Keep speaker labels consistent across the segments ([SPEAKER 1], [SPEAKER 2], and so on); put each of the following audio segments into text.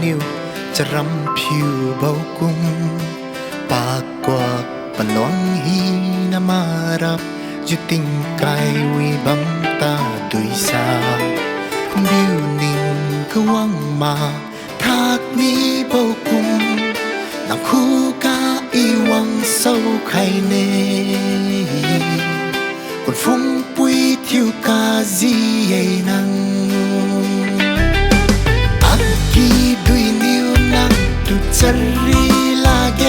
[SPEAKER 1] นิ้วจะรำผิวเบากุ้งปากกว่าปลวงฮีนามารับอยู่ติ่งไกลวิบังตาดุยสาบิวนิ่งก็วังมาทากนี้เบากุ้งนำคู่กาอีวังเศร้าไข่เนคนฟุ้งปุยทิวกาจีเยนังอักกีดุยนิวนังตุจรีลาเก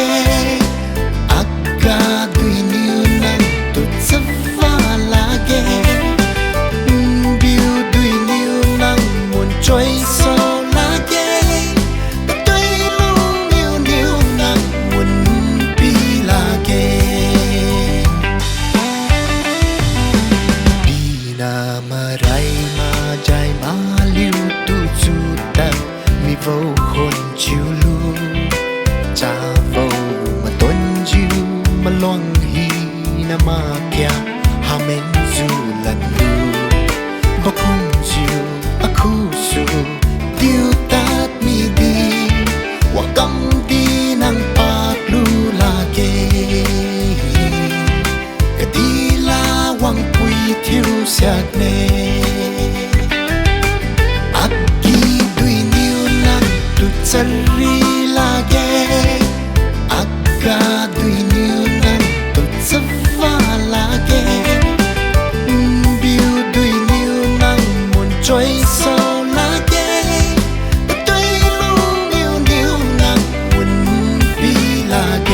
[SPEAKER 1] อักกาดุยนิวนังตุจฟ้าลาเกบิวดุยนิวนังมวนจอยโซลาเกตุยลุงนิวนิวนังมวนปีลาเกนามาไรมาใจมาลิวตูจูตังมีโวคนจิวลูจาโวมาต้นจิวมาลวงฮีนามาเกียฮาเมนจูลันลูบคุมจิวอาคูสูดิวตัดมีดีว่ากำดีนังปากลูลาเกกะดีลาวังปุยทิวเสียเนอักกีดุยนิวนังตุจรีลาเกอักกาดุยนิวนังตุจฟ้าลาเกบิวดุยนิวนังมวนจอยโซลาเกตุยลุงนิวนิวนังมวนปีลาเก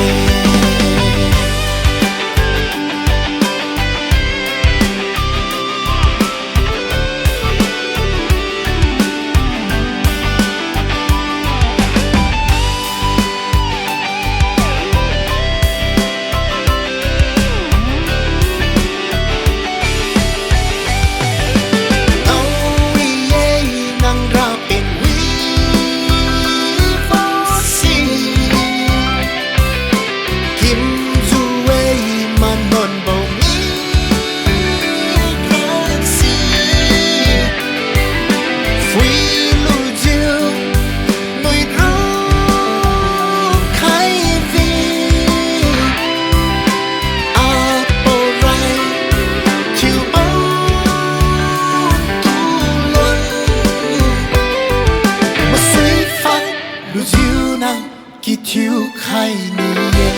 [SPEAKER 1] กี่ทิวไข่นี่เย่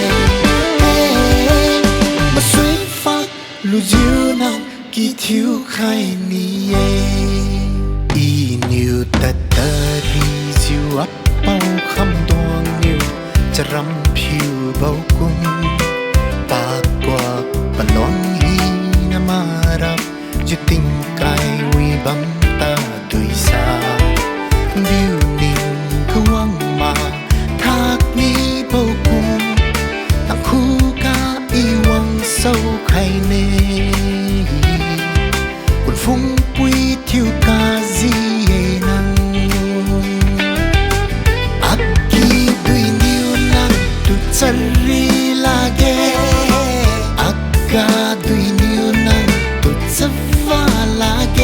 [SPEAKER 1] มาสวยฟักลูจิวนังกี่ทิวไข่นี่เย่อีนิวตัดตาดีจิวอับเป่าคำดวงนิวจะรำผิวเบากุ้งปากกว่าปลวงฮีนามารับอยู่ติ่งไกลวิบังตาดุยสาบิวนิ่งก็วังมาทากนี้เบากุ้งตั้งคู่กาอีวังเศร้าไข่เนคนฟุ้งปุยทิวกาจีเยนังอักกีดุยนิวนังตุจรีลาเกอักกาดุยนิวนังตุจฟ้าลาเก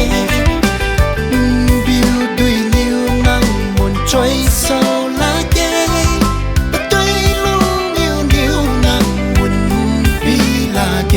[SPEAKER 1] บิวดุยนิวนังมวนจอยโซลาเกตุยลุงนิวนิวนังมวนปีลาเก